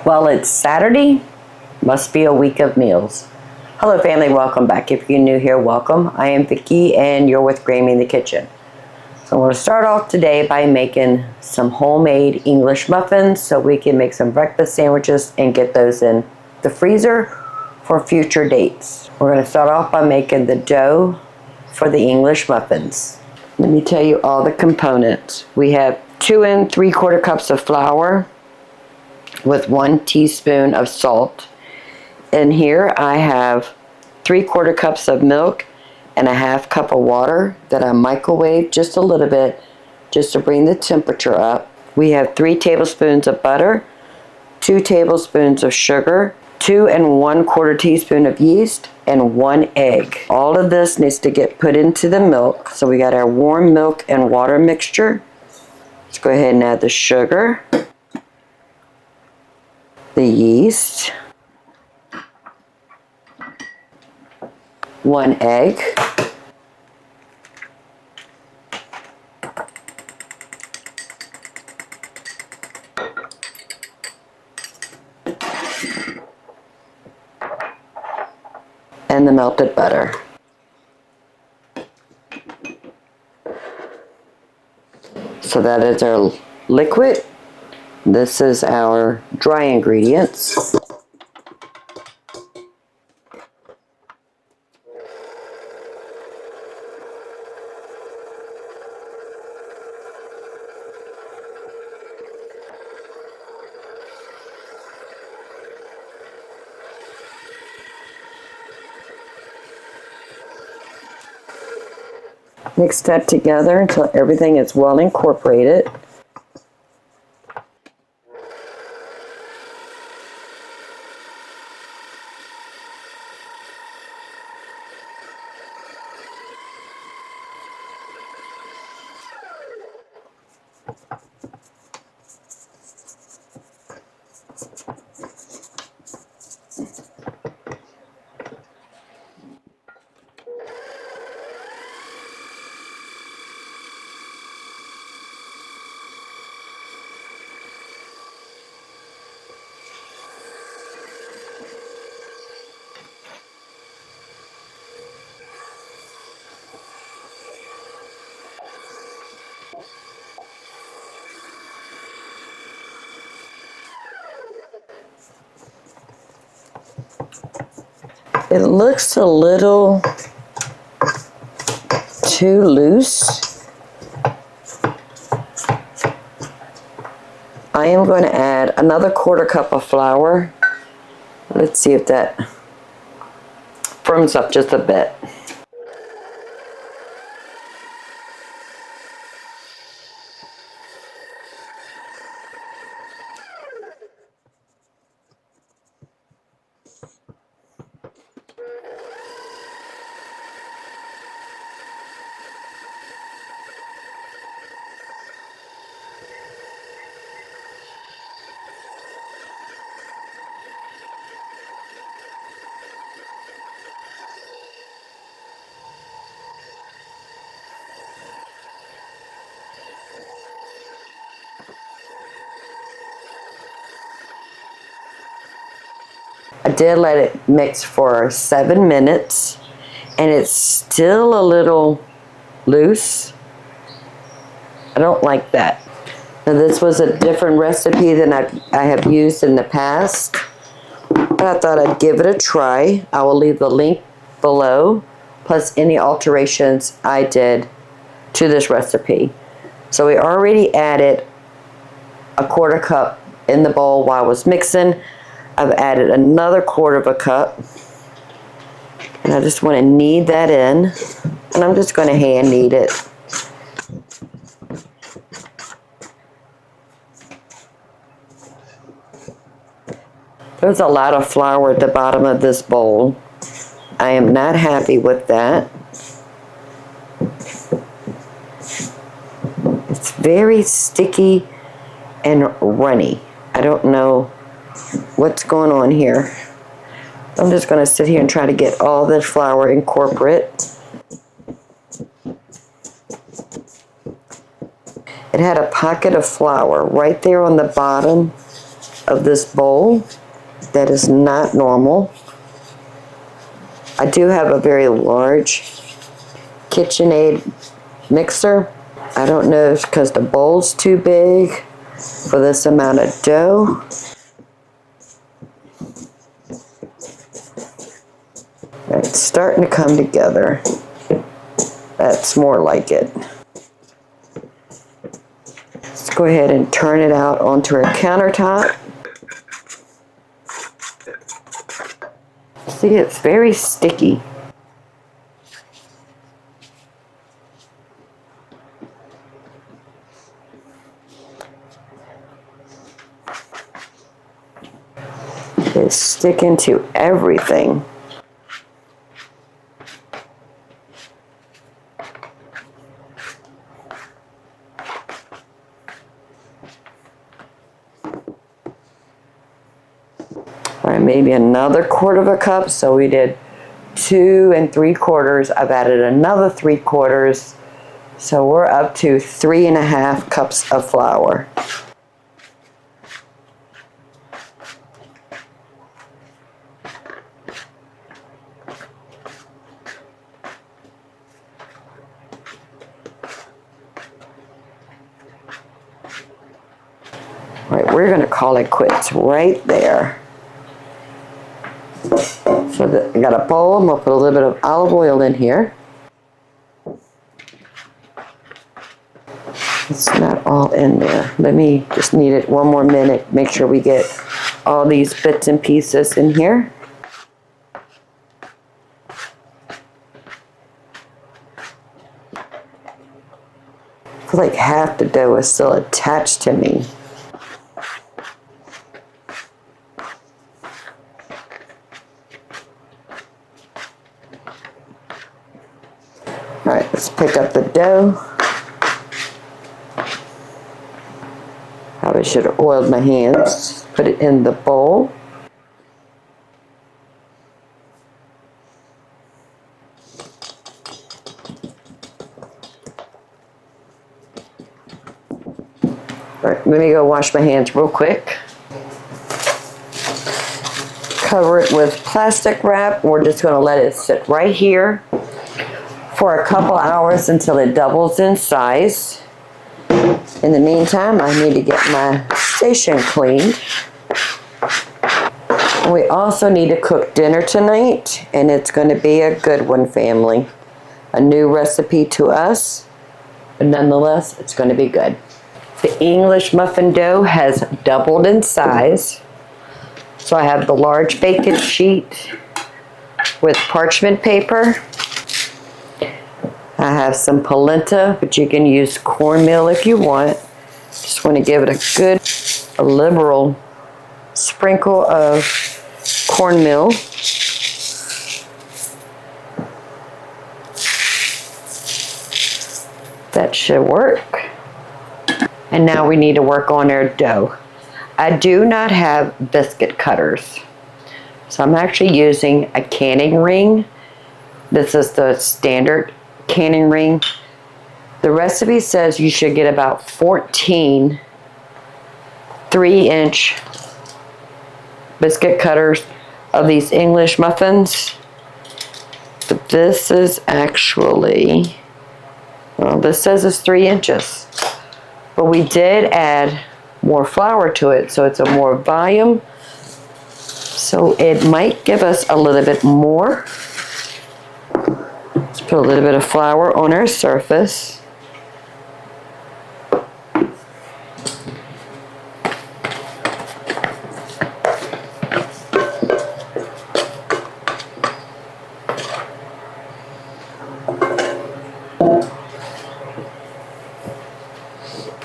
Well, it's Saturday. Must be a week of meals. Hello family, welcome back. If you're new here, welcome. I am Vicki and you're with Grammy in the Kitchen. So I'm going to start off today by making some homemade English muffins so we can make some breakfast sandwiches and get those in the freezer for future dates. We're going to start off by making the dough for the English muffins. Let me tell you all the components. We have 2 3/4 cups of flour with 1 teaspoon of salt. In here I have 3/4 cups of milk and a 1/2 cup of water that I microwave just a little bit just to bring the temperature up. We have 3 tablespoons of butter, 2 tablespoons of sugar, 2 1/4 teaspoon of yeast, and 1 egg. All of this needs to get put into the milk. So we got our warm milk and water mixture. Let's go ahead and add the sugar, the yeast, 1 egg, and the melted butter. So that is our liquid. This is our dry ingredients. Mix that together until everything is well incorporated. It looks a little too loose. I am going to add another 1/4 cup of flour. Let's see if that firms up just a bit. I did let it mix for 7 minutes and it's still a little loose. I don't like that. Now this was a different recipe than I have used in the past, but I thought I'd give it a try. I will leave the link below, plus any alterations I did to this recipe. So we already added a 1/4 cup in the bowl while I was mixing. I've added another 1/4 cup, and I just want to knead that in, and I'm just going to hand knead it. There's a lot of flour at the bottom of this bowl. I am not happy with that. It's very sticky and runny. I don't know what's going on here. I'm just going to sit here and try to get all the flour incorporate. It had a pocket of flour right there on the bottom of this bowl. That is not normal. I do have a very large KitchenAid mixer. I don't know if it's because the bowl's too big for this amount of dough. It's starting to come together. That's more like it. Let's go ahead and turn it out onto our countertop. See, it's very sticky. It's sticking to everything. All right, maybe another 1/4 cup. So we did 2 3/4. I've added another 3/4. So we're up to 3½ cups of flour. All right, we're gonna call it quits right there. So I got a bowl. I'm gonna put a little bit of olive oil in here. It's not all in there. Let me just need it one more minute. Make sure we get all these bits and pieces in here. I feel like half the dough is still attached to me. All right, let's pick up the dough. Probably should have oiled my hands. Put it in the bowl. All right, let me go wash my hands real quick. Cover it with plastic wrap. We're just going to let it sit right here for a couple hours until it doubles in size. In the meantime, I need to get my station cleaned. We also need to cook dinner tonight, and it's going to be a good one, family. A new recipe to us, but nonetheless, it's going to be good. The English muffin dough has doubled in size. So I have the large baking sheet with parchment paper. I have some polenta, but you can use cornmeal if you want. Just want to give it a liberal sprinkle of cornmeal. That should work. And now we need to work on our dough. I do not have biscuit cutters, so I'm actually using a canning ring. This is the standard canning ring. The recipe says you should get about 14 3-inch biscuit cutters of these English muffins. But this is actually, well, this says it's 3 inches. But we did add more flour to it, so it's a more volume. So it might give us a little bit more. Let's put a little bit of flour on our surface.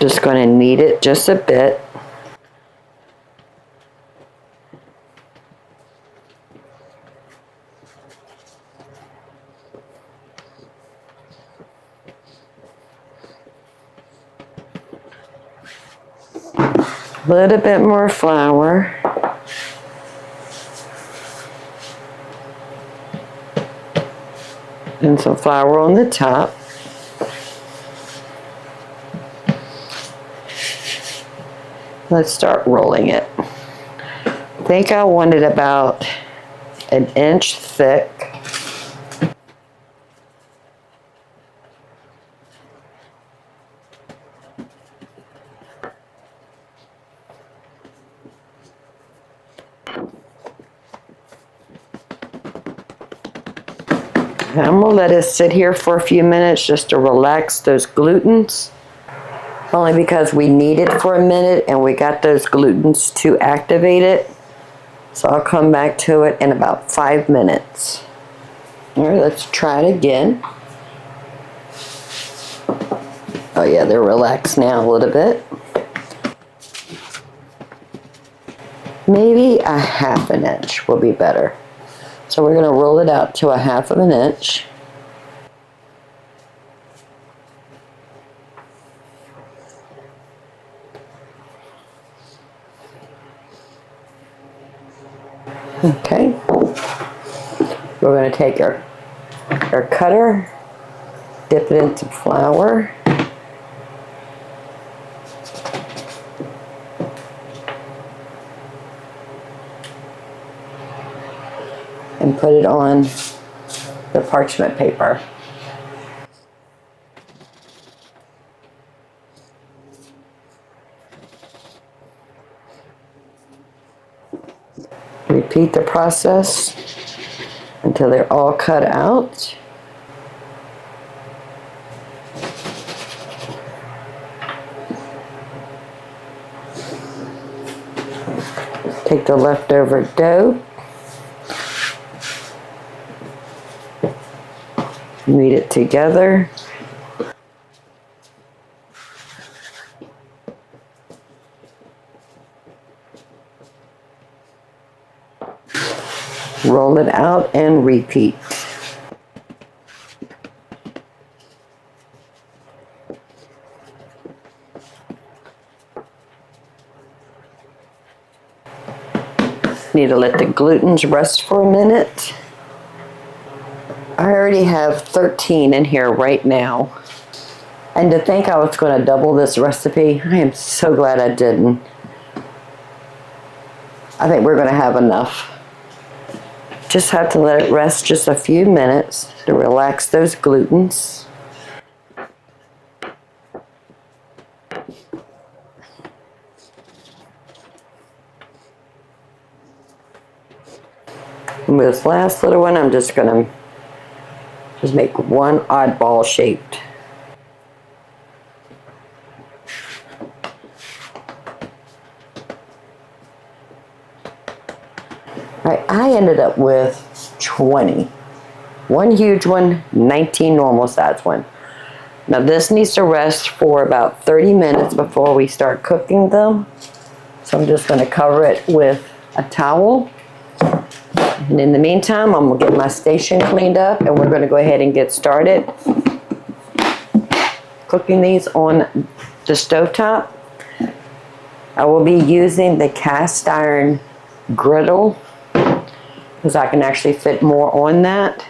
Just going to knead it just a bit. A little bit more flour. And some flour on the top. Let's start rolling it. think I want it about an inch thick. And I'm gonna let it sit here for a few minutes just to relax those glutens. Only because we need it for a minute and we got those glutens to activate it. So I'll come back to it in about 5 minutes. All right, let's try it again. Oh yeah, they're relaxed now a little bit. Maybe a half an inch will be better. So we're gonna roll it out to a half of an inch. Okay, we're going to take our cutter, dip it into flour, and put it on the parchment paper. Repeat the process until they're all cut out. Take the leftover dough, knead it together. Roll it out and repeat. Need to let the glutens rest for a minute. I already have 13 in here right now. And to think I was going to double this recipe, I am so glad I didn't. I think we're going to have enough. Just have to let it rest just a few minutes to relax those glutens. And with this last little one, I'm just going to make one oddball shaped. Right, I ended up with 20. One huge one, 19 normal size one. Now this needs to rest for about 30 minutes before we start cooking them. So I'm just going to cover it with a towel. And in the meantime, I'm going to get my station cleaned up and we're going to go ahead and get started cooking these on the stovetop. I will be using the cast iron griddle because I can actually fit more on that.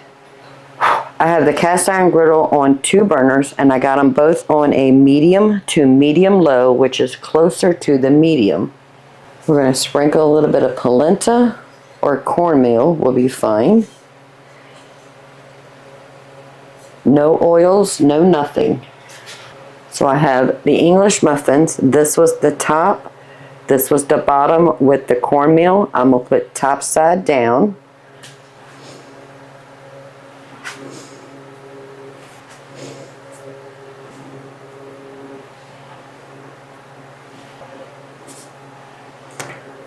I have the cast iron griddle on 2 burners and I got them both on a medium to medium low, which is closer to the medium. We're going to sprinkle a little bit of polenta or cornmeal will be fine. No oils, no nothing. So I have the English muffins. This was the top. This was the bottom with the cornmeal. I'm going to put top side down.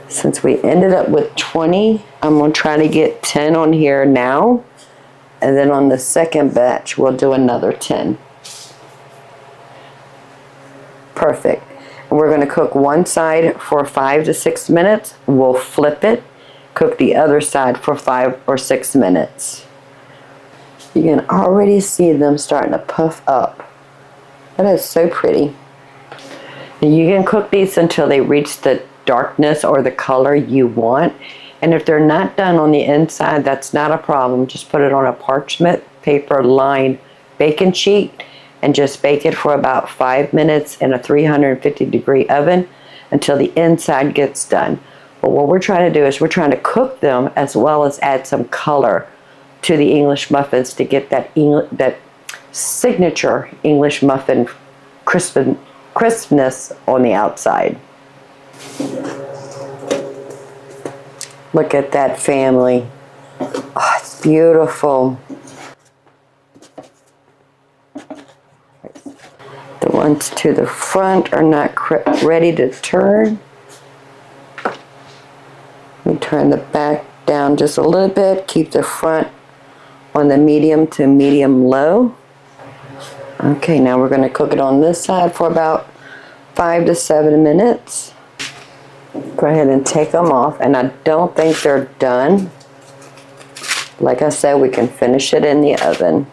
Since we ended up with 20, I'm going to try to get 10 on here now. And then on the second batch, we'll do another 10. Perfect. And we're going to cook one side for 5 to 6 minutes. We'll flip it, cook the other side for 5 or 6 minutes. You can already see them starting to puff up. That is so pretty. And you can cook these until they reach the darkness or the color you want. And if they're not done on the inside, that's not a problem. Just put it on a parchment paper lined baking sheet and just bake it for about 5 minutes in a 350-degree oven until the inside gets done. But what we're trying to do is we're trying to cook them as well as add some color to the English muffins to get that signature English muffin crispness on the outside. Look at that, family. Oh, it's beautiful. The ones to the front are not ready to turn. We turn the back down just a little bit. Keep the front on the medium to medium low. Okay, now we're going to cook it on this side for about 5 to 7 minutes. Go ahead and take them off, and I don't think they're done. Like I said, we can finish it in the oven.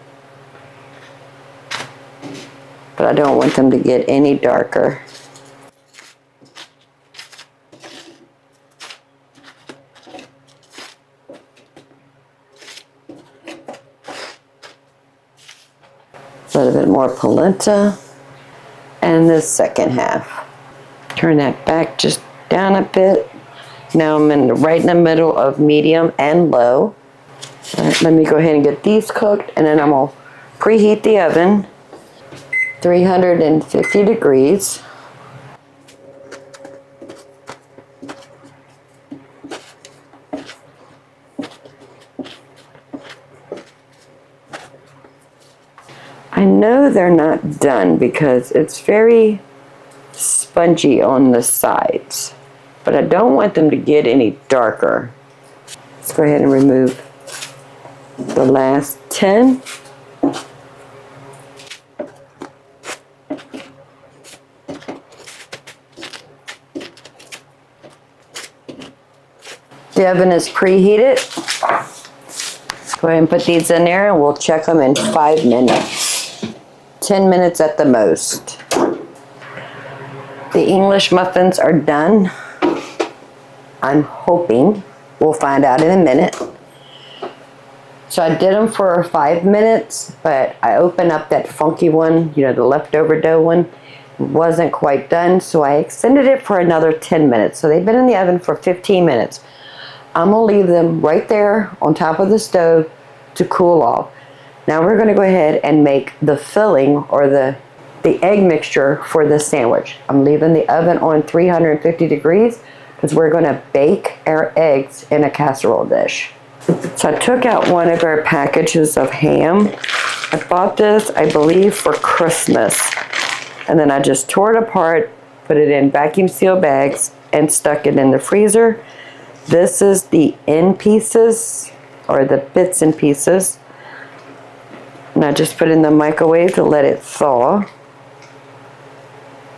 But I don't want them to get any darker. A little bit more polenta. And the second half. Turn that back just down a bit. Now I'm right in the middle of medium and low. All right, let me go ahead and get these cooked, and then I'm going to preheat the oven. 350 degrees. I know they're not done because it's very spongy on the sides, but I don't want them to get any darker. Let's go ahead and remove the last 10. The oven is preheated. Let's go ahead and put these in there, and we'll check them in 5 minutes. 10 minutes at the most. The English muffins are done. I'm hoping. We'll find out in a minute. So I did them for 5 minutes, but I opened up that funky one, you know, the leftover dough one. It wasn't quite done, so I extended it for another 10 minutes. So they've been in the oven for 15 minutes. I'm going to leave them right there on top of the stove to cool off. Now we're going to go ahead and make the filling or the egg mixture for the sandwich. I'm leaving the oven on 350 degrees because we're going to bake our eggs in a casserole dish. So I took out one of our packages of ham. I bought this, I believe, for Christmas. And then I just tore it apart, put it in vacuum seal bags, and stuck it in the freezer. This is the end pieces, or the bits and pieces. And I just put it in the microwave to let it thaw.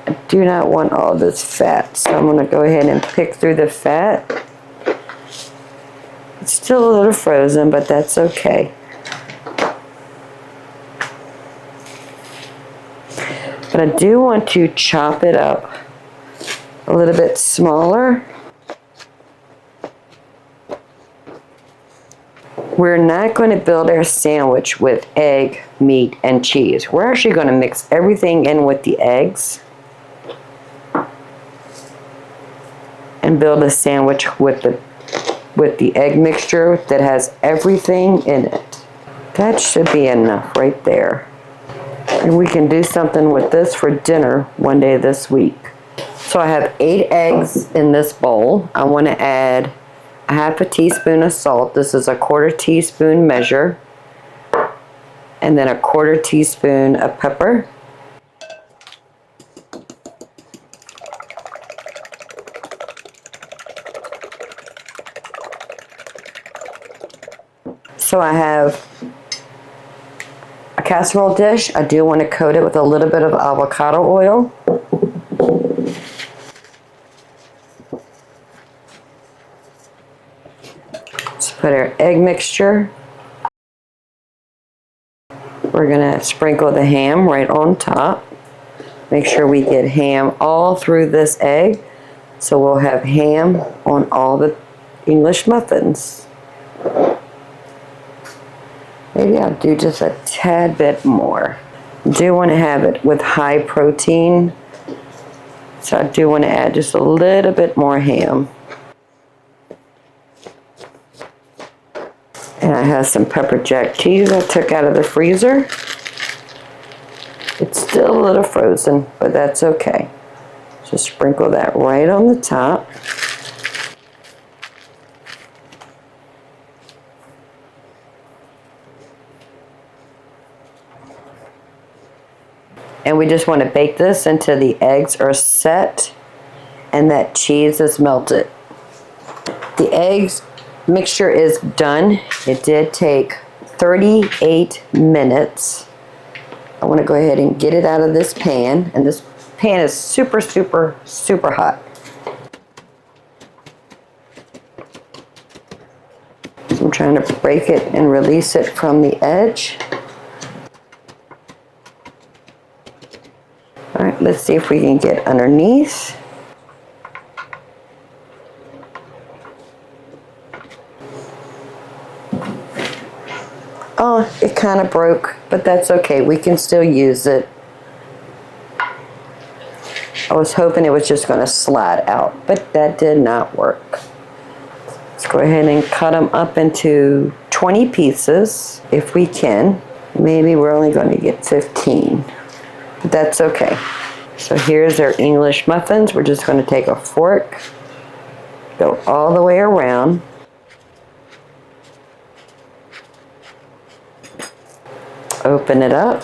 I do not want all this fat, so I'm going to go ahead and pick through the fat. It's still a little frozen, but that's okay. But I do want to chop it up a little bit smaller. We're not going to build our sandwich with egg, meat, and cheese. We're actually going to mix everything in with the eggs and build a sandwich with the egg mixture that has everything in it. That should be enough right there. And we can do something with this for dinner one day this week. So I have 8 eggs in this bowl. I want to add a half a teaspoon of salt. This is a 1/4 teaspoon measure. And then a 1/4 teaspoon of pepper. So I have a casserole dish. I do want to coat it with a little bit of avocado oil. Let's put our egg mixture. We're going to sprinkle the ham right on top. Make sure we get ham all through this egg. So we'll have ham on all the English muffins. Maybe I'll do just a tad bit more. I do want to have it with high protein, so I do want to add just a little bit more ham. And I have some pepper jack cheese I took out of the freezer. It's still a little frozen, but that's okay. Just sprinkle that right on the top. And we just want to bake this until the eggs are set and that cheese is melted. The eggs mixture is done. It did take 38 minutes. I want to go ahead and get it out of this pan, and this pan is super, super, super hot. So I'm trying to break it and release it from the edge. All right, let's see if we can get underneath. Oh, it kind of broke, but that's okay. We can still use it. I was hoping it was just going to slide out, but that did not work. Let's go ahead and cut them up into 20 pieces if we can. Maybe we're only going to get 15, but that's okay. So here's our English muffins. We're just going to take a fork, go all the way around. Open it up.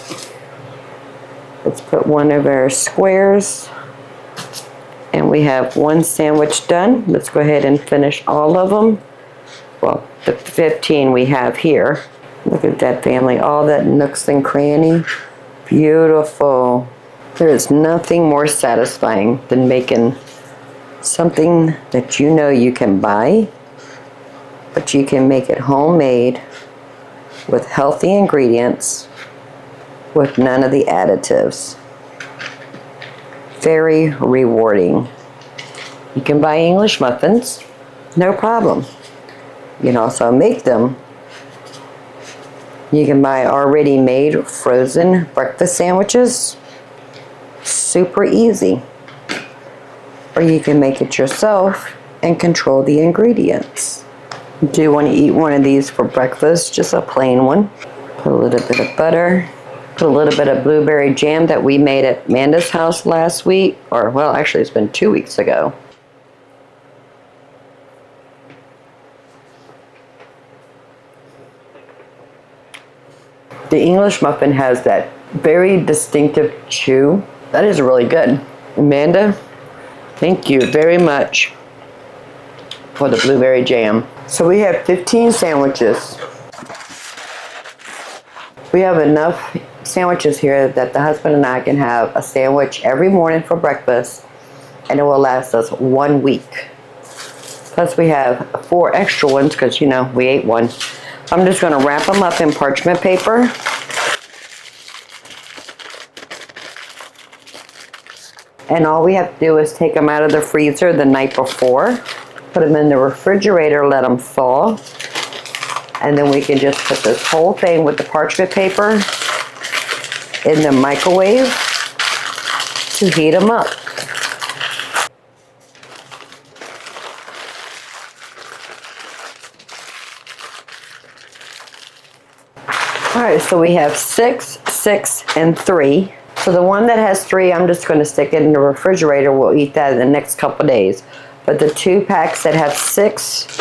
Let's put one of our squares. And we have one sandwich done. Let's go ahead and finish all of them. Well, the 15 we have here. Look at that, family. All that nooks and cranny. Beautiful. There is nothing more satisfying than making something that you know you can buy, but you can make it homemade with healthy ingredients, with none of the additives. Very rewarding. You can buy English muffins, no problem. You can also make them. You can buy already made frozen breakfast sandwiches, super easy. Or you can make it yourself and control the ingredients. Do you want to eat one of these for breakfast? Just a plain one. Put a little bit of butter. Put a little bit of blueberry jam that we made at Amanda's house last week. Or, well, actually it's been 2 weeks ago. The English muffin has that very distinctive chew. That is really good. Amanda, thank you very much for the blueberry jam. So we have 15 sandwiches. We have enough sandwiches here that the husband and I can have a sandwich every morning for breakfast, and it will last us 1 week. Plus we have 4 extra ones because, you know, we ate one. I'm just going to wrap them up in parchment paper. And all we have to do is take them out of the freezer the night before, put them in the refrigerator, let them thaw, and then we can just put this whole thing with the parchment paper in the microwave to heat them up. All right, so we have 6, 6, and 3. So the one that has 3, I'm just going to stick it in the refrigerator. We'll eat that in the next couple days. But the 2 packs that have 6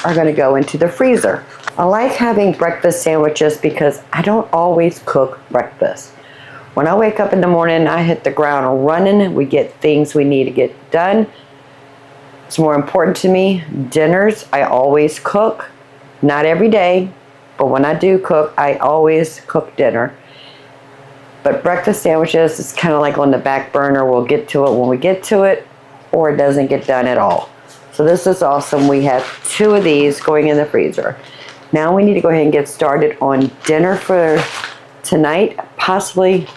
are going to go into the freezer. I like having breakfast sandwiches because I don't always cook breakfast. When I wake up in the morning, I hit the ground running. We get things we need to get done. It's more important to me. Dinners, I always cook. Not every day, but when I do cook, I always cook dinner. But breakfast sandwiches is kind of like on the back burner. We'll get to it when we get to it, or it doesn't get done at all. So this is awesome. We have 2 of these going in the freezer. Now we need to go ahead and get started on dinner for tonight. Possibly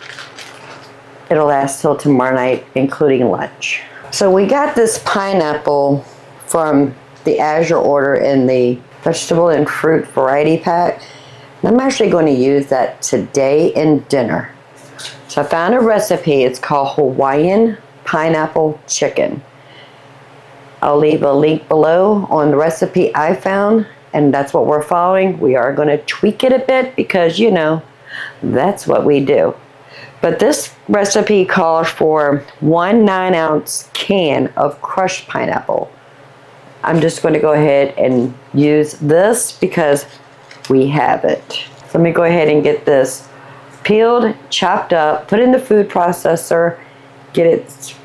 it'll last till tomorrow night, including lunch. So we got this pineapple from the Azure order in the vegetable and fruit variety pack. And I'm actually going to use that today in dinner. So I found a recipe. It's called Hawaiian pineapple chicken. I'll leave a link below on the recipe I found, and that's what we're following. We are going to tweak it a bit because, you know, that's what we do. But this recipe calls for 1 9-ounce can of crushed pineapple. I'm just going to go ahead and use this because we have it. So let me go ahead and get this peeled, chopped up, put in the food processor, get it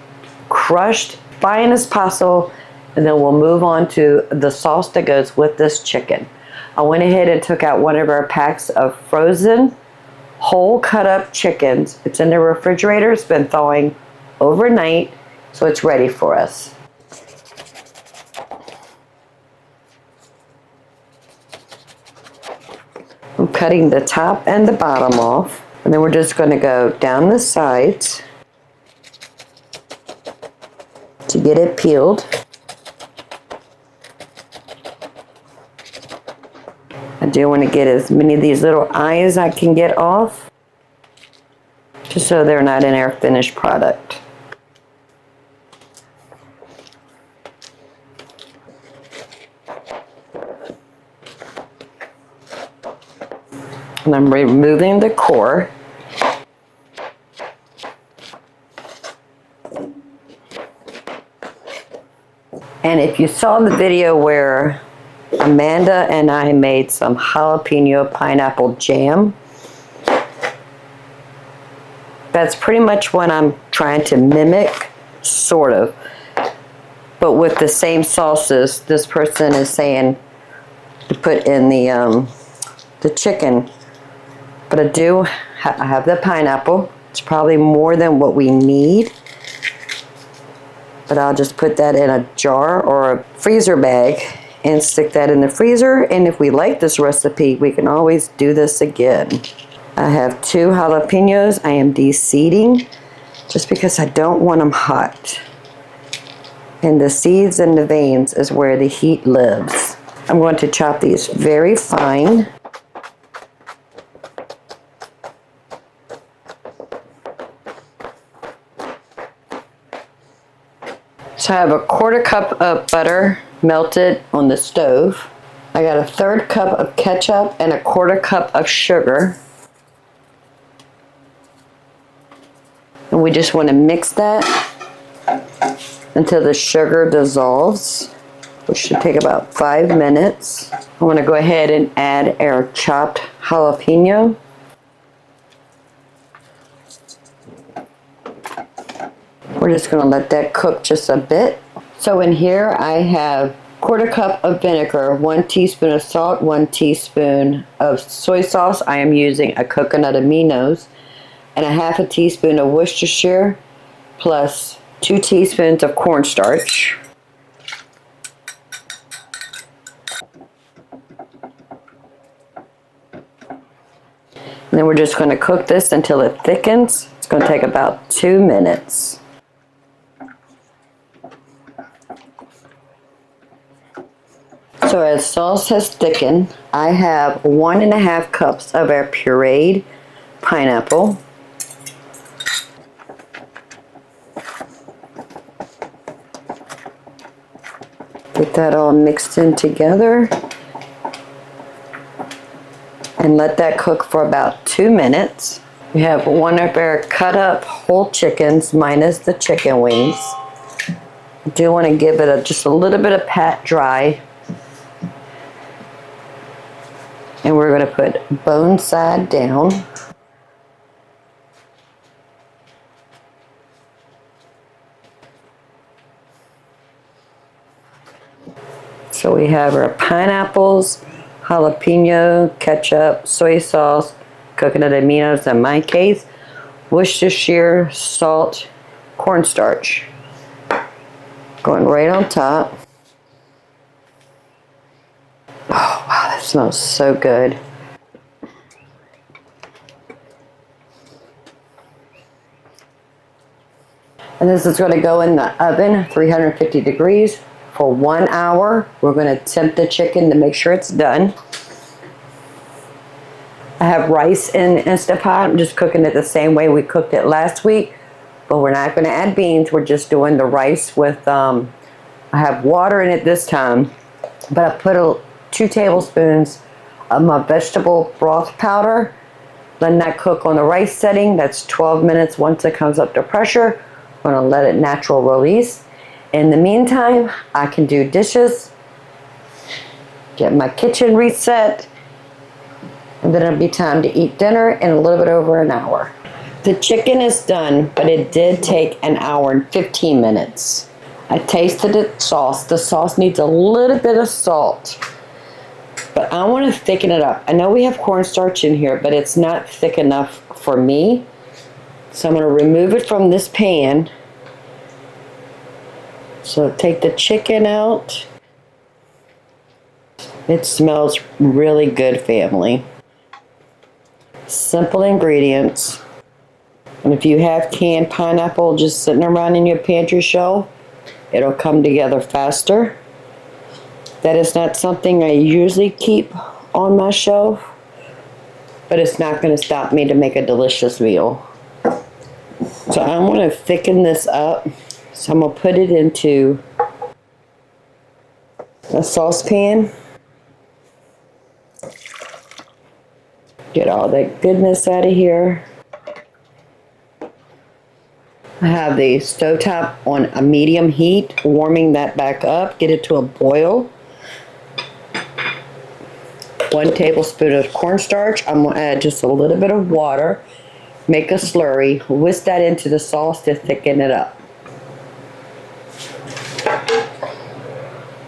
crushed fine as possible, and then we'll move on to the sauce that goes with this chicken. I went ahead and took out one of our packs of frozen whole cut up chickens. It's in the refrigerator. It's been thawing overnight, so it's ready for us. I'm cutting the top and the bottom off, and then we're just going to go down the sides to get it peeled. I do want to get as many of these little eyes I can get off, just so they're not in our finished product. And I'm removing the core. And if you saw the video where Amanda and I made some jalapeno pineapple jam, that's pretty much what I'm trying to mimic, sort of. But with the same sauces, this person is saying to put in the chicken. But I have the pineapple. It's probably more than what we need. But I'll just put that in a jar or a freezer bag and stick that in the freezer. And if we like this recipe, we can always do this again. I have 2 jalapenos I am de-seeding just because I don't want them hot. And the seeds and the veins is where the heat lives. I'm going to chop these very fine. So I have a 1/4 cup of butter melted on the stove. I got a 1/3 cup of ketchup and a 1/4 cup of sugar. And we just want to mix that until the sugar dissolves, which should take about 5 minutes. I want to go ahead and add our chopped jalapeno. We're just going to let that cook just a bit. So in here I have 1/4 cup of vinegar, 1 teaspoon of salt, 1 teaspoon of soy sauce. I am using a coconut aminos, and a 1/2 teaspoon of Worcestershire, plus 2 teaspoons of cornstarch. And then we're just going to cook this until it thickens. It's going to take about 2 minutes. So as sauce has thickened, I have 1 1/2 cups of our pureed pineapple. Get that all mixed in together and let that cook for about 2 minutes. We have 1 of our cut up whole chickens minus the chicken wings. I do want to give it just a little bit of pat dry. And we're going to put bone side down. So we have our pineapples, jalapeno, ketchup, soy sauce, coconut aminos in my case, Worcestershire, salt, cornstarch. Going right on top. Oh wow, that smells so good. And this is going to go in the oven, 350 degrees for 1 hour. We're going to temp the chicken to make sure it's done. I have rice in Instant Pot. I'm just cooking it the same way we cooked it last week, but we're not going to add beans. We're just doing the rice with, I have water in it this time, but I put 2 tablespoons of my vegetable broth powder. Letting that cook on the rice setting. That's 12 minutes. Once it comes up to pressure, I'm going to let it natural release. In the meantime, I can do dishes, get my kitchen reset, and then it'll be time to eat dinner in a little bit over an hour. The chicken is done, but it did take an hour and 15 minutes. I tasted the sauce. The sauce needs a little bit of salt, but I want to thicken it up. I know we have cornstarch in here, but it's not thick enough for me. So I'm going to remove it from this pan. So take the chicken out. It smells really good, family. Simple ingredients. And if you have canned pineapple just sitting around in your pantry shelf, it'll come together faster. That is not something I usually keep on my shelf, but it's not going to stop me to make a delicious meal. So I'm going to thicken this up. So I'm going to put it into a saucepan. Get all that goodness out of here. I have the stovetop on a medium heat, warming that back up. Get it to a boil. 1 tablespoon of cornstarch. I'm going to add just a little bit of water. Make a slurry. Whisk that into the sauce to thicken it up.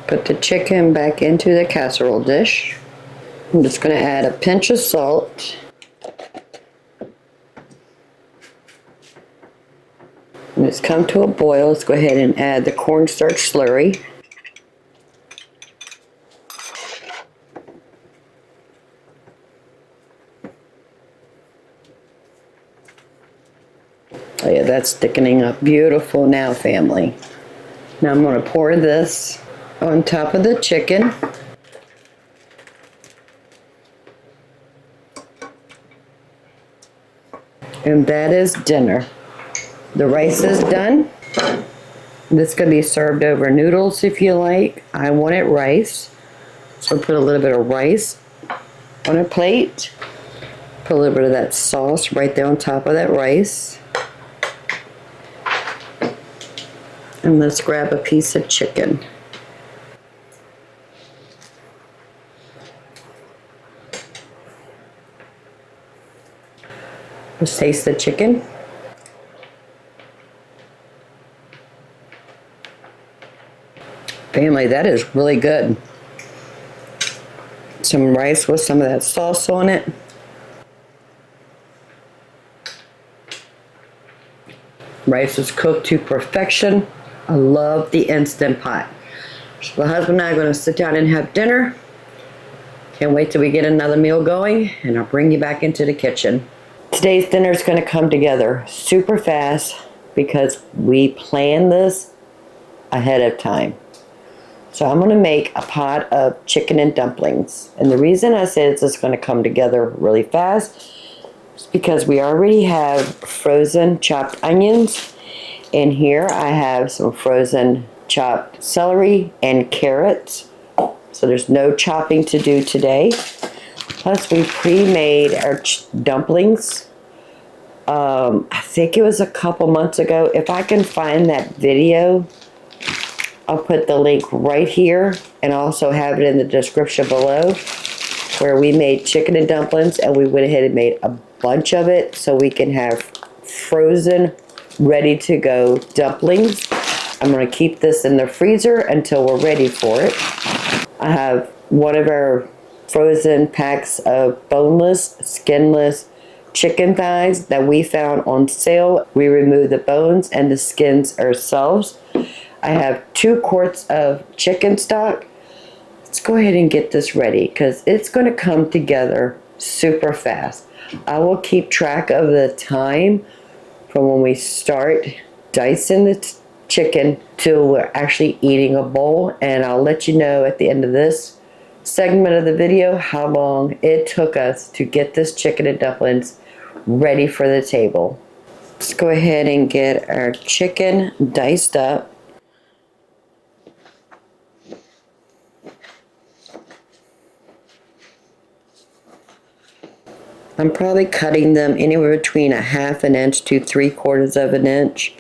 Put the chicken back into the casserole dish. I'm just going to add a pinch of salt. When it's come to a boil, let's go ahead and add the cornstarch slurry. Oh yeah, that's thickening up beautiful now, family. Now I'm going to pour this on top of the chicken. And that is dinner. The rice is done. This is going to be served over noodles if you like. I wanted rice, so put a little bit of rice on a plate. Put a little bit of that sauce right there on top of that rice. And let's grab a piece of chicken. Let's taste the chicken. Family, that is really good. Some rice with some of that sauce on it. Rice is cooked to perfection. I love the Instant Pot. So the husband and I are going to sit down and have dinner. Can't wait till we get another meal going, and I'll bring you back into the kitchen. Today's dinner is going to come together super fast because we planned this ahead of time. So I'm going to make a pot of chicken and dumplings. And the reason I said it's going to come together really fast is because we already have frozen chopped onions. And here I have some frozen chopped celery and carrots. So there's no chopping to do today. Plus we pre-made our dumplings. I think it was a couple months ago. If I can find that video, I'll put the link right here and also have it in the description below, where we made chicken and dumplings, and we went ahead and made a bunch of it so we can have frozen, ready to go dumplings. I'm going to keep this in the freezer until we're ready for it. I have one of our frozen packs of boneless, skinless chicken thighs that we found on sale. We removed the bones and the skins ourselves. I have 2 quarts of chicken stock. Let's go ahead and get this ready because it's going to come together super fast. I will keep track of the time from when we start dicing the chicken till we're actually eating a bowl, and I'll let you know at the end of this segment of the video how long it took us to get this chicken and dumplings ready for the table. Let's go ahead and get our chicken diced up. I'm probably cutting them anywhere between a 1/2 inch to 3/4 of an inch,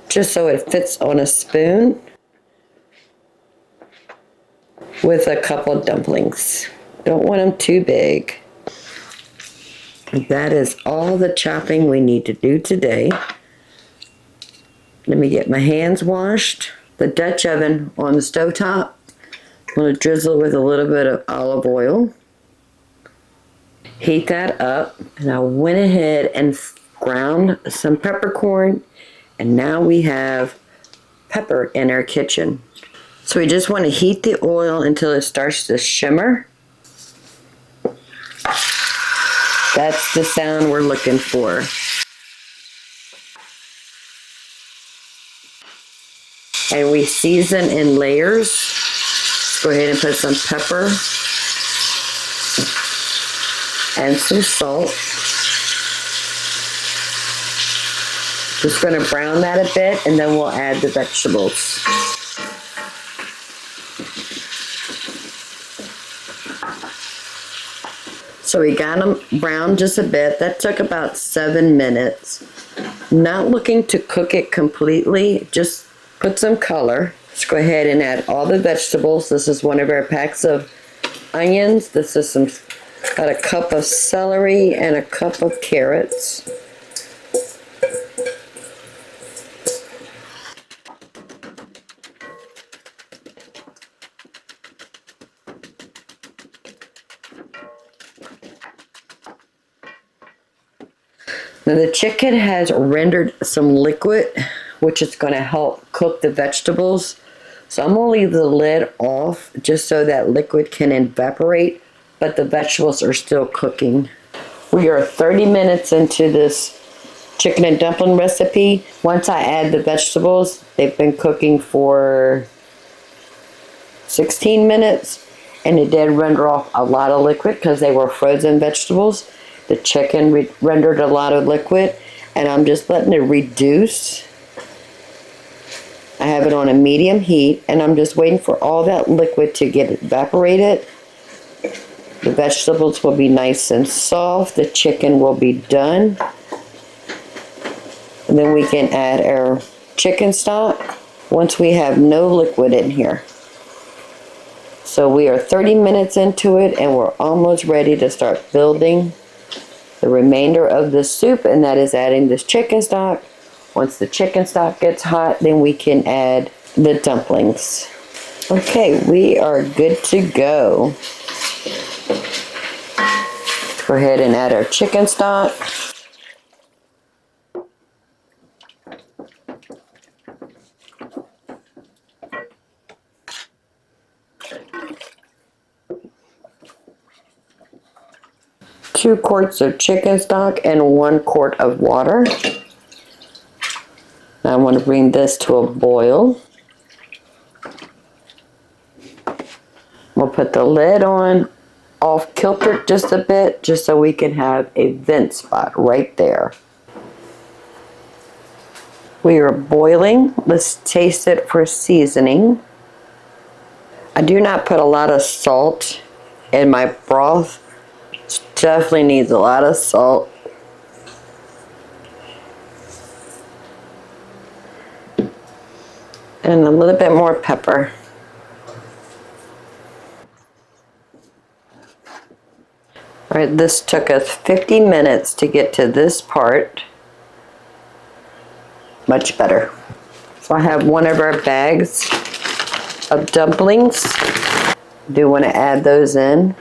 just so it fits on a spoon with a couple of dumplings. Don't want them too big. That is all the chopping we need to do today. Let me get my hands washed. The Dutch oven on the stovetop. I'm going to drizzle with a little bit of olive oil. Heat that up, and I went ahead and ground some peppercorn, and now we have pepper in our kitchen. So we just want to heat the oil until it starts to shimmer. That's the sound we're looking for. And we season in layers. Let's go ahead and put some pepper and some salt. Just going to brown that a bit, and then we'll add the vegetables. So we got them browned just a bit. That took about 7 minutes. Not looking to cook it completely, just put some color. Let's go ahead and add all the vegetables. This is one of our packs of onions. This is about a cup of celery and a cup of carrots. Now the chicken has rendered some liquid, which is going to help cook the vegetables. So I'm going to leave the lid off just so that liquid can evaporate, but the vegetables are still cooking. We are 30 minutes into this chicken and dumpling recipe. Once I add the vegetables, they've been cooking for 16 minutes, and it did render off a lot of liquid because they were frozen vegetables. The chicken rendered a lot of liquid, and I'm just letting it reduce. I have it on a medium heat, and I'm just waiting for all that liquid to get evaporated. The vegetables will be nice and soft. The chicken will be done. And then we can add our chicken stock once we have no liquid in here. So we are 30 minutes into it, and we're almost ready to start building the remainder of the soup, and that is adding this chicken stock. Once the chicken stock gets hot, then we can add the dumplings. Okay, we are good to go. Let's go ahead and add our chicken stock. Two quarts of chicken stock and 1 quart of water. Now I want to bring this to a boil. We'll put the lid on, off kilter just a bit, just so we can have a vent spot right there. We are boiling. Let's taste it for seasoning. I do not put a lot of salt in my broth. It definitely needs a lot of salt. And a little bit more pepper. All right, this took us 50 minutes to get to this part. Much better. So I have one of our bags of dumplings. Do want to add those in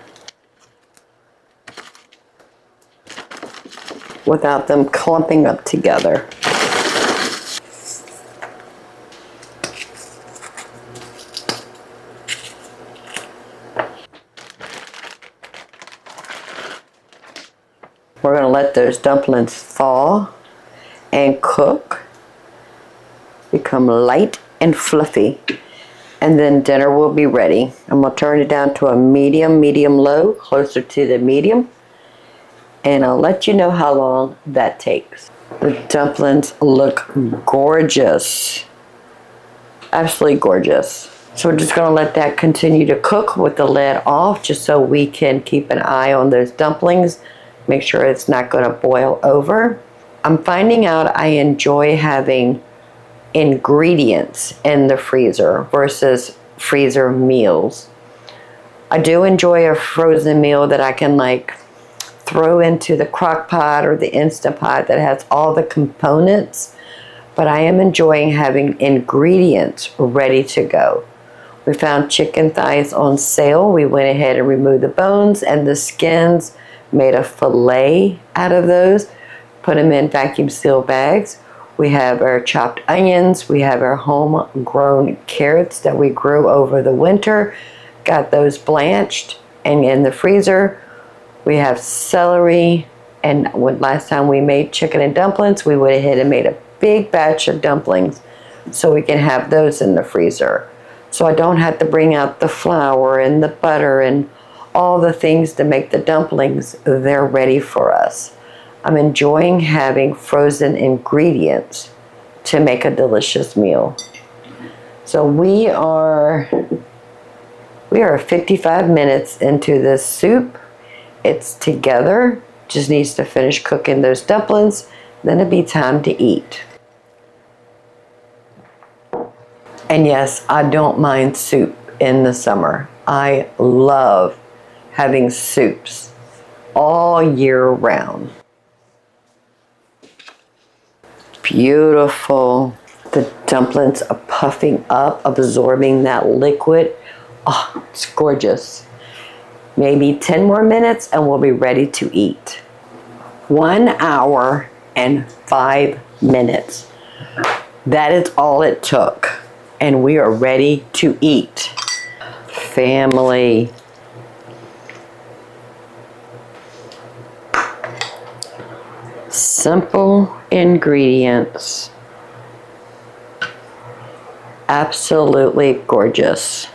without them clumping up together. We're going to let those dumplings thaw and cook, become light and fluffy, and then dinner will be ready. I'm going to turn it down to a medium-low, closer to the medium, and I'll let you know how long that takes. The dumplings look gorgeous, absolutely gorgeous. So we're just going to let that continue to cook with the lid off, just so we can keep an eye on those dumplings Make sure it's not going to boil over. I'm finding out I enjoy having ingredients in the freezer versus freezer meals. I do enjoy a frozen meal that I can like throw into the crock pot or the Instant Pot that has all the components, but I am enjoying having ingredients ready to go. We found chicken thighs on sale. We went ahead and removed the bones and the skins, made a fillet out of those, put them in vacuum sealed bags. We have our chopped onions. We have our homegrown carrots that we grew over the winter. Got those blanched and in the freezer. We have celery, and when last time we made chicken and dumplings, we went ahead and made a big batch of dumplings so we can have those in the freezer. So I don't have to bring out the flour and the butter and all the things to make the dumplings. They're ready for us. I'm enjoying having frozen ingredients to make a delicious meal. So we are 55 minutes into this soup. It's together, just needs to finish cooking those dumplings, then it'll be time to eat. And yes, I don't mind soup in the summer. I love having soups all year round. Beautiful. The dumplings are puffing up, absorbing that liquid. Oh, it's gorgeous. Maybe 10 more minutes and we'll be ready to eat. 1 hour and 5 minutes. That is all it took. And we are ready to eat. Family. Simple ingredients. Absolutely gorgeous.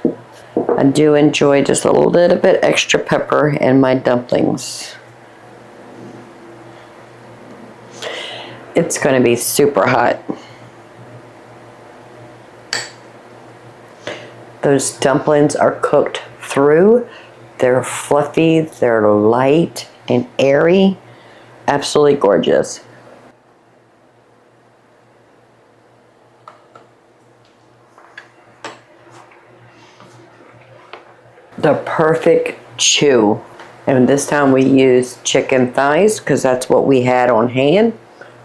I do enjoy just a little bit extra pepper in my dumplings. It's going to be super hot. Those dumplings are cooked through. They're fluffy, they're light and airy. Absolutely gorgeous. The perfect chew. And this time we used chicken thighs because that's what we had on hand.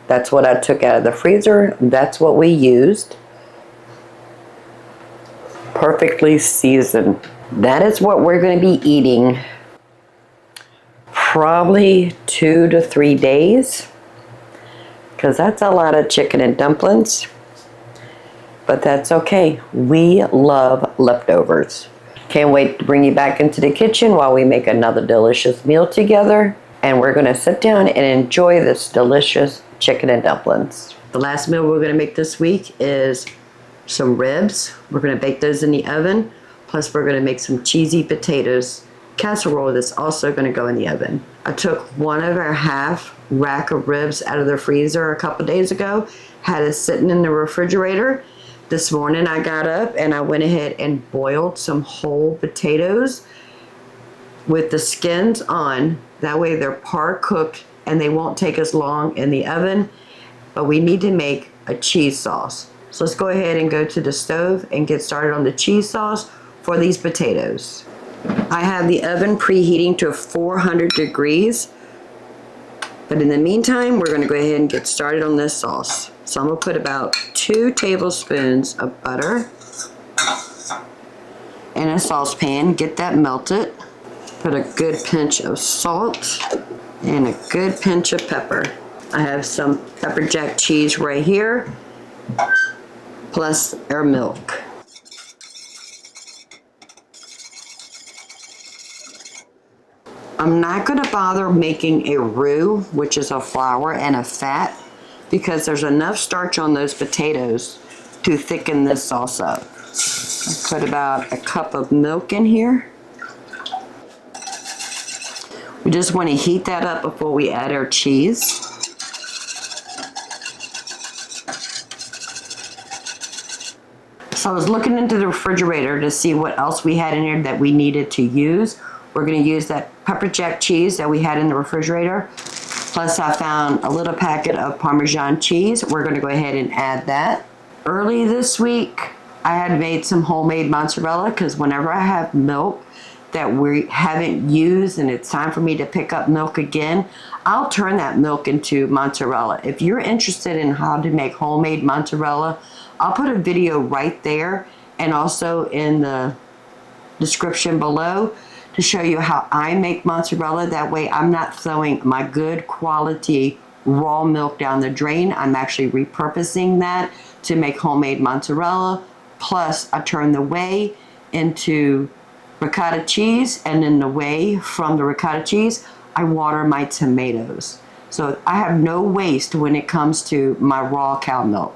That's what I took out of the freezer. That's what we used. Perfectly seasoned. That is what we're going to be eating probably 2 to 3 days, because that's a lot of chicken and dumplings, but that's okay. We love leftovers. Can't wait to bring you back into the kitchen while we make another delicious meal together, and we're going to sit down and enjoy this delicious chicken and dumplings. The last meal we're going to make this week is some ribs. We're going to bake those in the oven, plus we're going to make some cheesy potatoes casserole that's also going to go in the oven. I took one of our half rack of ribs out of the freezer a couple days ago, had it sitting in the refrigerator. This morning I got up and I went ahead and boiled some whole potatoes with the skins on. That way they're par cooked and they won't take as long in the oven. But we need to make a cheese sauce. So let's go ahead and go to the stove and get started on the cheese sauce for these potatoes. I have the oven preheating to 400 degrees. But in the meantime, we're going to go ahead and get started on this sauce. So I'm going to put about 2 tablespoons of butter in a saucepan. Get that melted. Put a good pinch of salt and a good pinch of pepper. I have some pepper jack cheese right here, plus our milk. I'm not going to bother making a roux, which is a flour and a fat, because there's enough starch on those potatoes to thicken this sauce up. I put about a cup of milk in here. We just want to heat that up before we add our cheese. So I was looking into the refrigerator to see what else we had in here that we needed to use. We're going to use that pepper jack cheese that we had in the refrigerator. Plus I found a little packet of Parmesan cheese. We're going to go ahead and add that. Early this week, I had made some homemade mozzarella because whenever I have milk that we haven't used and it's time for me to pick up milk again, I'll turn that milk into mozzarella. If you're interested in how to make homemade mozzarella, I'll put a video right there and also in the description below to show you how I make mozzarella. That way I'm not throwing my good quality raw milk down the drain. I'm actually repurposing that to make homemade mozzarella. Plus I turn the whey into ricotta cheese, and then the whey from the ricotta cheese, I water my tomatoes. So I have no waste when it comes to my raw cow milk.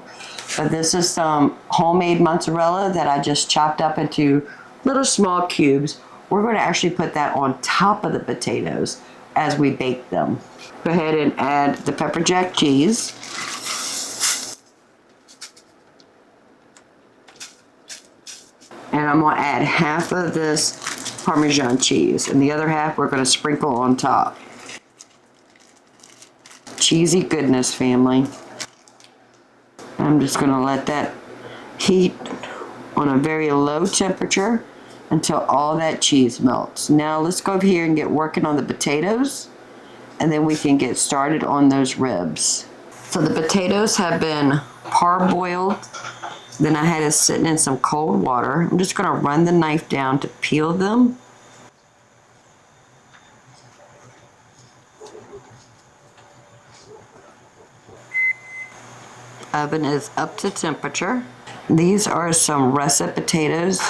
But this is some homemade mozzarella that I just chopped up into little small cubes. We're going to actually put that on top of the potatoes as we bake them. Go ahead and add the pepper jack cheese. And I'm going to add half of this Parmesan cheese, and the other half we're going to sprinkle on top. Cheesy goodness, family. I'm just going to let that heat on a very low temperature until all that cheese melts. Now let's go over here and get working on the potatoes, and then we can get started on those ribs. So the potatoes have been parboiled. Then I had it sitting in some cold water. I'm just going to run the knife down to peel them. Oven is up to temperature. These are some russet potatoes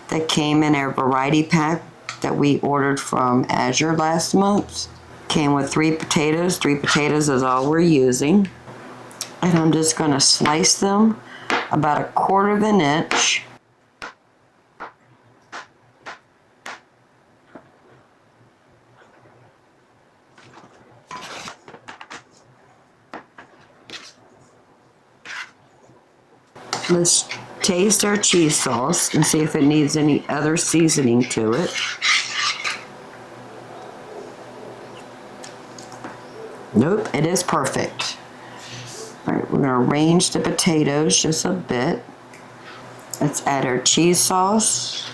that came in our variety pack that we ordered from Azure last month. Came with 3 potatoes. 3 potatoes is all we're using. And I'm just going to slice them about 1/4 of an inch. Let's taste our cheese sauce and see if it needs any other seasoning to it. Nope, it is perfect. All right, we're going to arrange the potatoes just a bit. Let's add our cheese sauce.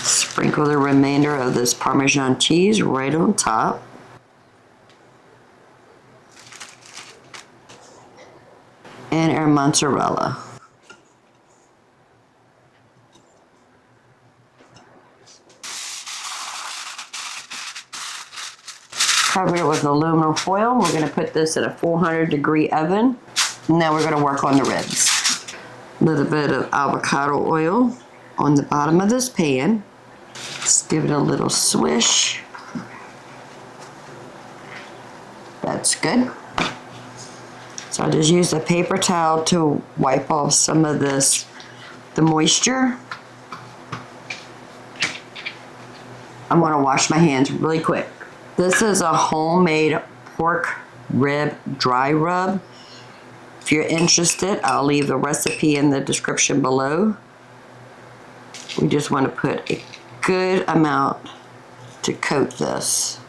Sprinkle the remainder of this Parmesan cheese right on top. And our mozzarella. Cover it with aluminum foil. We're going to put this in a 400-degree oven. Now we're going to work on the ribs. A little bit of avocado oil on the bottom of this pan. Just give it a little swish. That's good. So I just used a paper towel to wipe off some of the moisture. I'm going to wash my hands really quick. This is a homemade pork rib dry rub. If you're interested, I'll leave the recipe in the description below. We just want to put a good amount to coat this.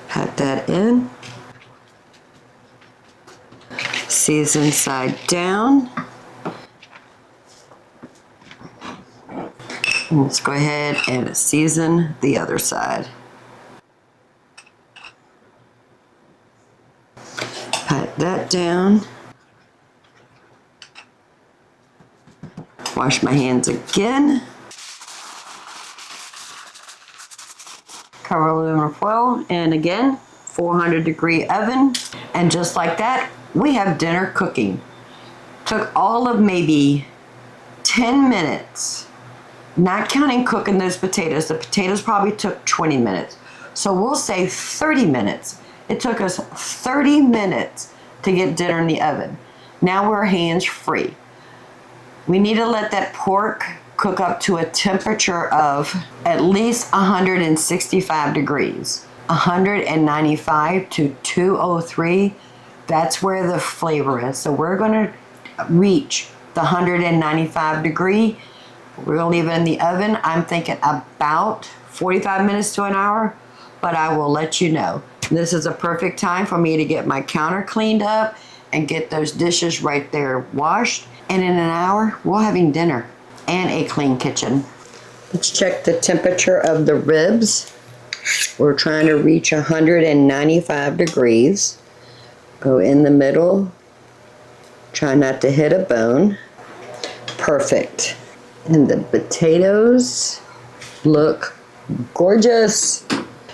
Pat that in. Season side down. And let's go ahead and season the other side. Pat that down. Wash my hands again. Cover aluminum foil, and again, 400-degree oven. And just like that, we have dinner cooking. Took all of maybe 10 minutes. Not counting cooking those potatoes. The potatoes probably took 20 minutes. So we'll say 30 minutes. It took us 30 minutes to get dinner in the oven. Now we're hands free. We need to let that pork cook up to a temperature of at least 165 degrees. 195 to 203, that's where the flavor is. So we're gonna reach the 195 degree. We're gonna leave it in the oven. I'm thinking about 45 minutes to an hour, but I will let you know. This is a perfect time for me to get my counter cleaned up and get those dishes right there washed. And in an hour, we're having dinner and a clean kitchen. Let's check the temperature of the ribs. We're trying to reach 195 degrees. Go in the middle. Try not to hit a bone. Perfect. And the potatoes look gorgeous.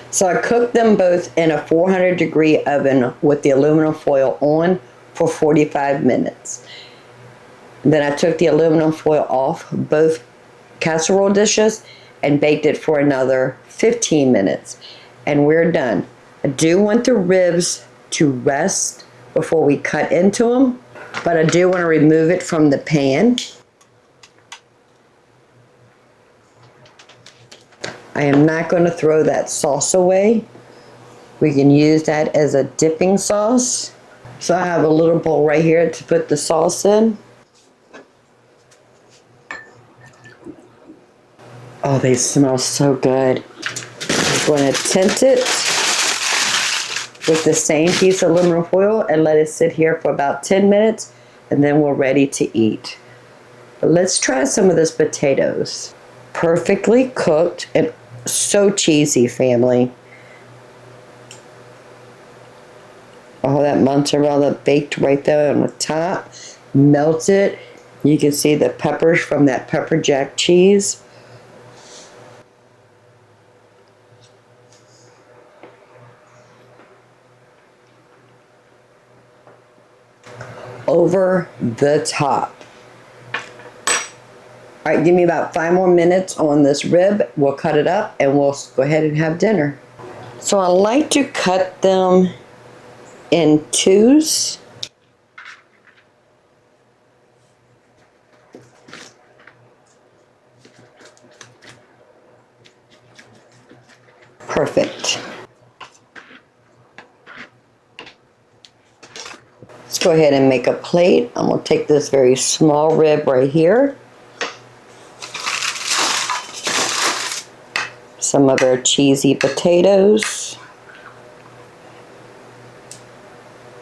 So I cooked them both in a 400 degree oven with the aluminum foil on for 45 minutes. Then I took the aluminum foil off both casserole dishes and baked it for another 15 minutes. And we're done. I do want the ribs to rest before we cut into them, but I do want to remove it from the pan. I am not going to throw that sauce away. We can use that as a dipping sauce. So I have a little bowl right here to put the sauce in. Oh, they smell so good. I'm going to tint it with the same piece of aluminum foil and let it sit here for about 10 minutes, and then we're ready to eat. But let's try some of this potatoes. Perfectly cooked and so cheesy, family. Oh, that mozzarella baked right there on the top. Melted. You can see the peppers from that pepper jack cheese. Over the top. All right, give me about 5 more minutes on this rib. We'll cut it up and we'll go ahead and have dinner. So I like to cut them in twos. Perfect. Let's go ahead and make a plate. I'm going to take this very small rib right here. Some of our cheesy potatoes.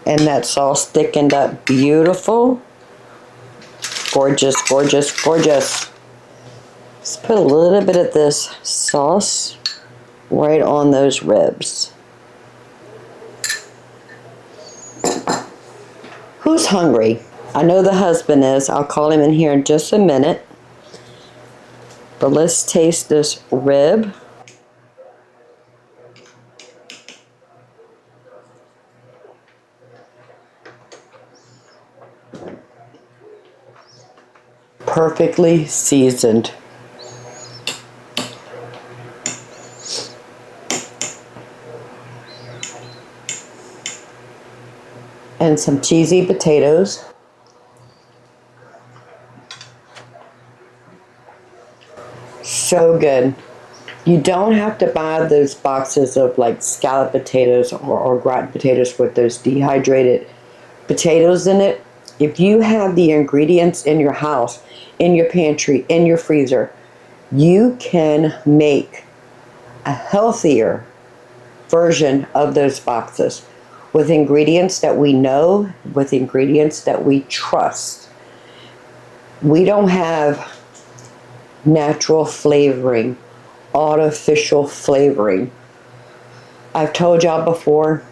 And that sauce thickened up beautiful. Gorgeous, gorgeous, gorgeous. Let's put a little bit of this sauce right on those ribs. Who's hungry? I know the husband is. I'll call him in here in just a minute. But let's taste this rib. Perfectly seasoned. And some cheesy potatoes. So good. You don't have to buy those boxes of like scalloped potatoes or gratin potatoes with those dehydrated potatoes in it. If you have the ingredients in your house, in your pantry, in your freezer, you can make a healthier version of those boxes with ingredients that we know, with ingredients that we trust. We don't have natural flavoring, artificial flavoring. I've told y'all before,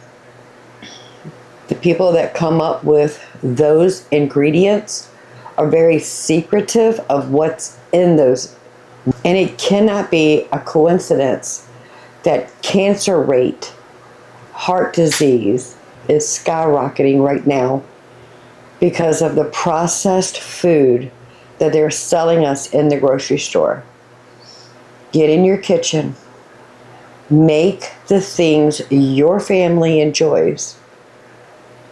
the people that come up with those ingredients are very secretive of what's in those. And it cannot be a coincidence that cancer rate, heart disease is skyrocketing right now because of the processed food that they're selling us in the grocery store. Get in your kitchen. Make the things your family enjoys.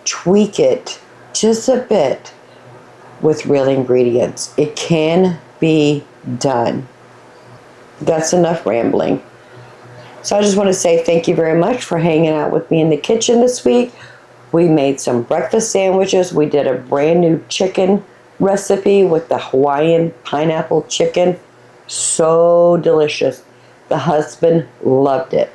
Tweak it just a bit. with real ingredients. It can be done. That's enough rambling. So I just want to say thank you very much for hanging out with me in the kitchen this week. We made some breakfast sandwiches. We did a brand new chicken recipe with the Hawaiian pineapple chicken. So delicious. The husband loved it.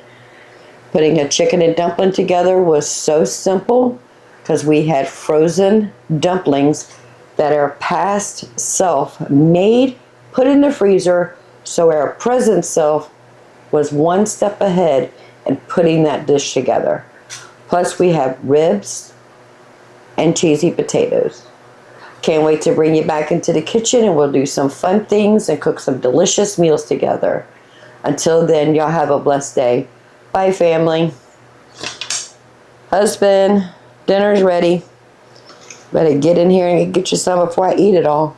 Putting a chicken and dumpling together was so simple because we had frozen dumplings that our past self made, put in the freezer, so our present self was one step ahead in putting that dish together. Plus we have ribs and cheesy potatoes. Can't wait to bring you back into the kitchen and we'll do some fun things and cook some delicious meals together. Until then, y'all have a blessed day. Bye, family. Husband, dinner's ready. Better get in here and get you some before I eat it all.